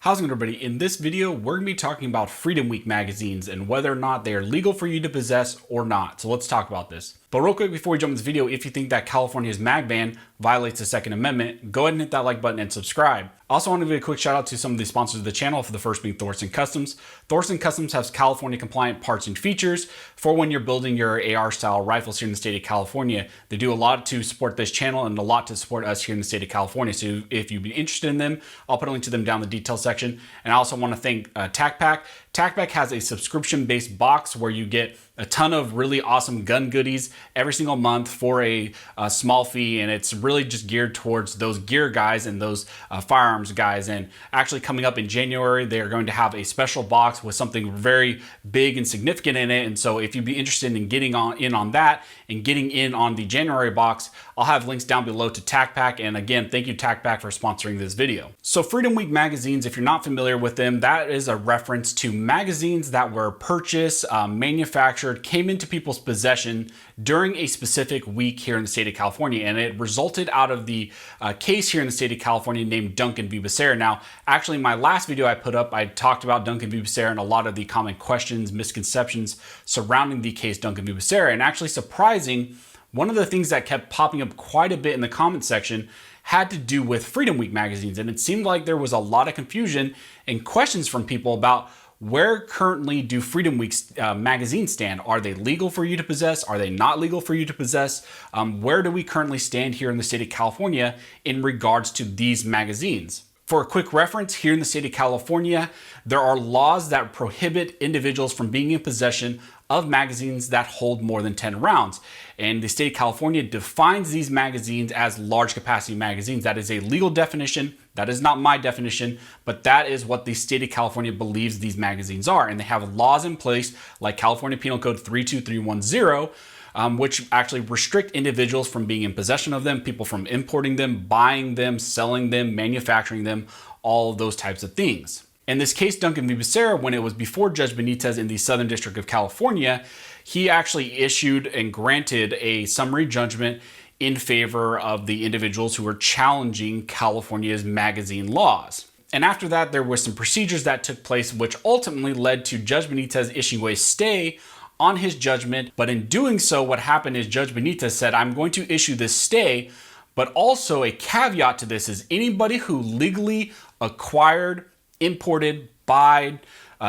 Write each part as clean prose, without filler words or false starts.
How's it going, everybody? In this video, we're going to be talking about Freedom Week magazines and whether or not they are legal for you to possess or not. So let's talk about this. But real quick, before we jump into this video, if you think that California's mag ban violates the Second Amendment, go ahead and hit that like button and subscribe. I also want to give a quick shout out to some of the sponsors of the channel, for the first being Thorson Customs. Thorson Customs has California compliant parts and features for when you're building your AR style rifles here in the state of California. They do a lot to support this channel and a lot to support us here in the state of California. So if you'd be interested in them, I'll put a link to them down in the details section. And I also want to thank TacPack. TacPack has a subscription-based box where you get a ton of really awesome gun goodies every single month for a small fee, and it's really just geared towards those gear guys and those firearms guys. And actually coming up in January, they are going to have a special box with something very big and significant in it. And so if you'd be interested in getting in on that and getting in on the January box, I'll have links down below to TacPack. And again, thank you TacPack for sponsoring this video. So Freedom Week magazines, if you're not familiar with them, that is a reference to magazines that were purchased, manufactured, came into people's possession during a specific week here in the state of California. And it resulted out of the case here in the state of California named Duncan v. Becerra. Now, actually, my last video I put up, I talked about Duncan v. Becerra and a lot of the common questions, misconceptions surrounding the case Duncan v. Becerra. And actually surprising, one of the things that kept popping up quite a bit in the comment section had to do with Freedom Week magazines. And it seemed like there was a lot of confusion and questions from people about where currently do Freedom Week's magazines stand. Are they legal for you to possess? Are they not legal for you to possess? Where do we currently stand here in the state of California in regards to these magazines? For a quick reference, here in the state of California, there are laws that prohibit individuals from being in possession of magazines that hold more than 10 rounds. And the state of California defines these magazines as large capacity magazines. That is a legal definition. That is not my definition, but that is what the state of California believes these magazines are. And they have laws in place like California Penal Code 32310, which actually restrict individuals from being in possession of them, people from importing them, buying them, selling them, manufacturing them, all of those types of things. In this case, Duncan v. Becerra, when it was before Judge Benitez in the Southern District of California, he actually issued and granted a summary judgment in favor of the individuals who were challenging California's magazine laws. And after that, there were some procedures that took place, which ultimately led to Judge Benitez issuing a stay on his judgment. But in doing so, what happened is Judge Benitez said, I'm going to issue this stay, but also a caveat to this is anybody who legally acquired, imported, bought,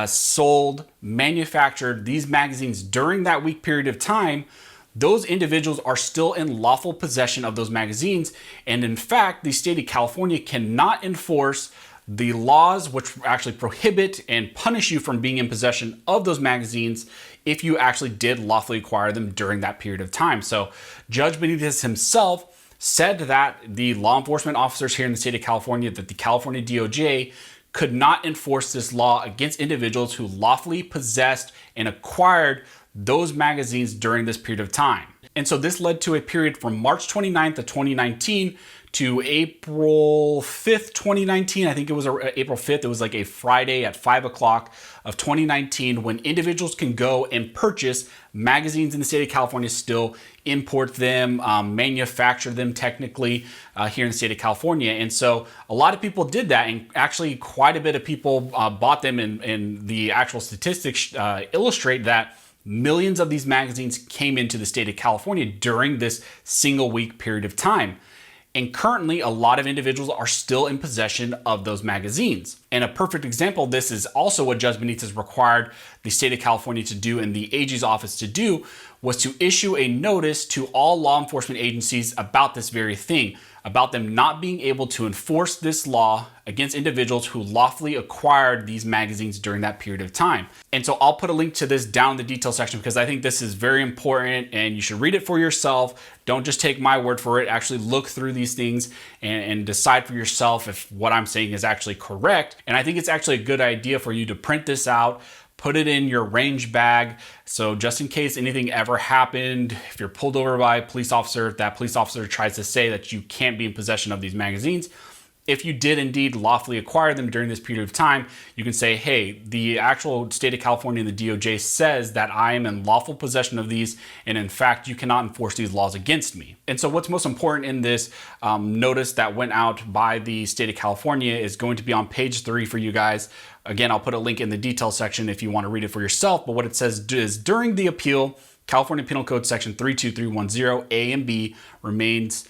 sold, manufactured these magazines during that week period of time, those individuals are still in lawful possession of those magazines. And in fact, the state of California cannot enforce the laws which actually prohibit and punish you from being in possession of those magazines if you actually did lawfully acquire them during that period of time. So Judge Benitez himself said that the law enforcement officers here in the state of California, that the California DOJ could not enforce this law against individuals who lawfully possessed and acquired those magazines during this period of time. And so this led to a period from March 29th of 2019 to April 5th, 2019. I think it was April 5th. It was like a Friday at 5 o'clock of 2019 when individuals can go and purchase magazines in the state of California, still import them, manufacture them technically here in the state of California. And so a lot of people did that, and actually quite a bit of people bought them, and the actual statistics illustrate that millions of these magazines came into the state of California during this single week period of time. And currently, a lot of individuals are still in possession of those magazines. And a perfect example of this is also what Judge Benitez required the state of California to do and the AG's office to do, was to issue a notice to all law enforcement agencies about this very thing, about them not being able to enforce this law against individuals who lawfully acquired these magazines during that period of time. And so I'll put a link to this down in the detail section because I think this is very important and you should read it for yourself. Don't just take my word for it. Actually look through these things and decide for yourself if what I'm saying is actually correct. And I think it's actually a good idea for you to print this out, put it in your range bag. So just in case anything ever happened, if you're pulled over by a police officer, if that police officer tries to say that you can't be in possession of these magazines, if you did indeed lawfully acquire them during this period of time, you can say, hey, the actual state of California and the DOJ says that I am in lawful possession of these, and in fact, you cannot enforce these laws against me. And so what's most important in this notice that went out by the state of California is going to be on page 3 for you guys. Again, I'll put a link in the details section if you want to read it for yourself, but what it says is, during the appeal, California Penal Code section 32310 A and B remains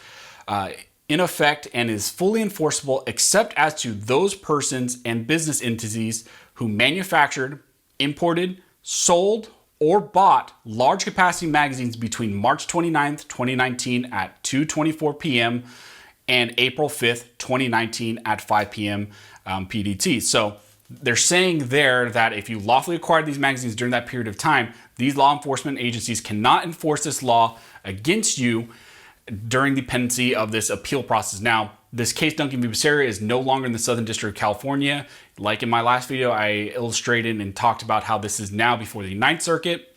in effect and is fully enforceable except as to those persons and business entities who manufactured, imported, sold, or bought large capacity magazines between March 29th, 2019 at 2:24 p.m. and April 5th, 2019 at 5 p.m. PDT. So they're saying there that if you lawfully acquired these magazines during that period of time, these law enforcement agencies cannot enforce this law against you during the pendency of this appeal process. Now, this case, Duncan v. Becerra, is no longer in the Southern District of California. Like in my last video, I illustrated and talked about how this is now before the Ninth Circuit.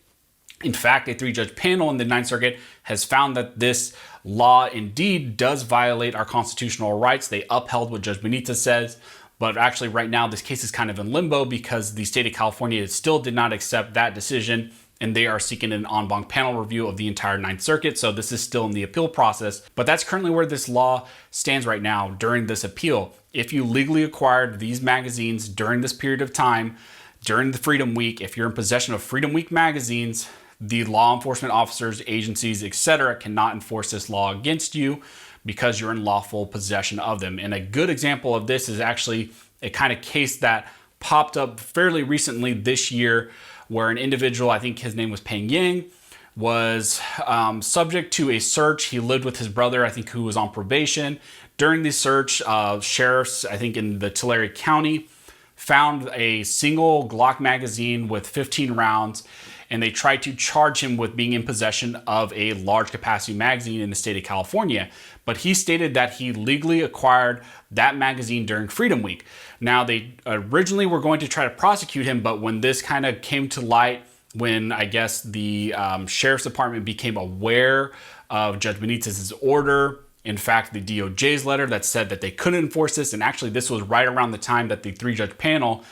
In fact, a 3-judge panel in the Ninth Circuit has found that this law indeed does violate our constitutional rights. They upheld what Judge Benitez says, but actually right now this case is kind of in limbo because the state of California still did not accept that decision, and they are seeking an en banc panel review of the entire Ninth Circuit. So this is still in the appeal process, but that's currently where this law stands right now during this appeal. If you legally acquired these magazines during this period of time, during the Freedom Week, if you're in possession of Freedom Week magazines, the law enforcement officers, agencies, etc. cannot enforce this law against you because you're in lawful possession of them. And a good example of this is actually a kind of case that popped up fairly recently this year, where an individual, I think his name was Peng Yang, was subject to a search. He lived with his brother, I think, who was on probation. During the search, sheriffs, I think in the Tulare County, found a single Glock magazine with 15 rounds, and they tried to charge him with being in possession of a large capacity magazine in the state of California. But he stated that he legally acquired that magazine during Freedom Week. Now, they originally were going to try to prosecute him, but when this kind of came to light, when I guess the sheriff's department became aware of Judge Benitez's order, in fact, the DOJ's letter that said that they couldn't enforce this, and actually this was right around the time that the 3-judge panel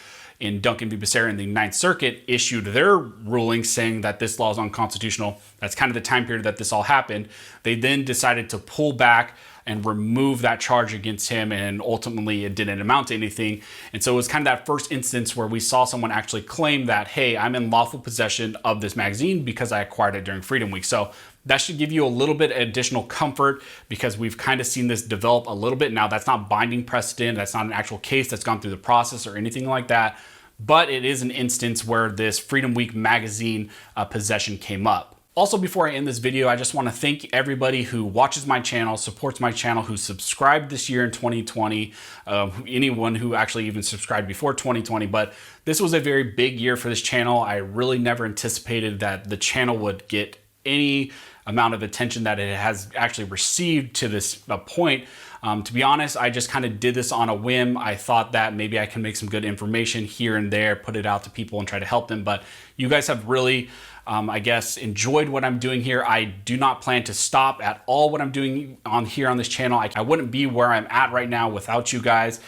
in Duncan v. Becerra in the Ninth Circuit issued their ruling saying that this law is unconstitutional. That's kind of the time period that this all happened. They then decided to pull back and remove that charge against him, and ultimately it didn't amount to anything. And so it was kind of that first instance where we saw someone actually claim that, hey, I'm in lawful possession of this magazine because I acquired it during Freedom Week. So that should give you a little bit additional comfort because we've kind of seen this develop a little bit. Now, that's not binding precedent. That's not an actual case that's gone through the process or anything like that. But it is an instance where this Freedom Week magazine possession came up. Also, before I end this video, I just want to thank everybody who watches my channel, supports my channel, who subscribed this year in 2020, anyone who actually even subscribed before 2020. But this was a very big year for this channel. I really never anticipated that the channel would get any amount of attention that it has actually received to this point. To be honest, I just kind of did this on a whim. I thought that maybe I can make some good information here and there, put it out to people and try to help them. But you guys have really, I guess, enjoyed what I'm doing here. I do not plan to stop at all what I'm doing on here on this channel. I wouldn't be where I'm at right now without you guys.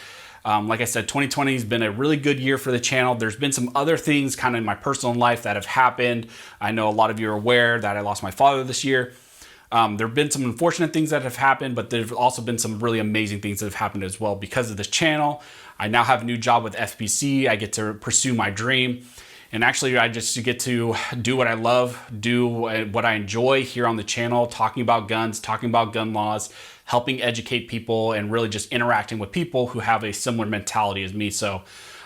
Like I said, 2020 has been a really good year for the channel. There's been some other things kind of in my personal life that have happened. I know a lot of you are aware that I lost my father this year. There have been some unfortunate things that have happened, but there's also been some really amazing things that have happened as well because of this channel. I now have a new job with FPC. I get to pursue my dream. And actually, I just get to do what I love, do what I enjoy here on the channel, talking about guns, talking about gun laws, helping educate people, and really just interacting with people who have a similar mentality as me. So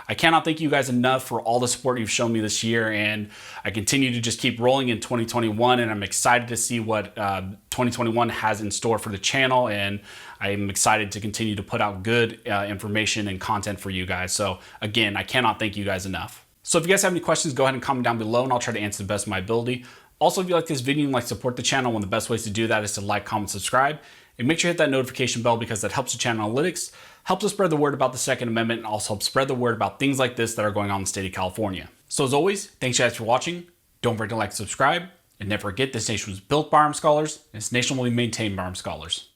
I cannot thank you guys enough for all the support you've shown me this year, and I continue to just keep rolling in 2021, and I'm excited to see what 2021 has in store for the channel, and I'm excited to continue to put out good information and content for you guys. So again, I cannot thank you guys enough. So if you guys have any questions, go ahead and comment down below and I'll try to answer the best of my ability. Also, if you like this video and like to support the channel, one of the best ways to do that is to like, comment, subscribe, and make sure you hit that notification bell because that helps the channel analytics, helps us spread the word about the Second Amendment, and also helps spread the word about things like this that are going on in the state of California. So as always, thanks guys for watching. Don't forget to like, subscribe, and never forget this nation was built by armed scholars, and this nation will be maintained by armed scholars.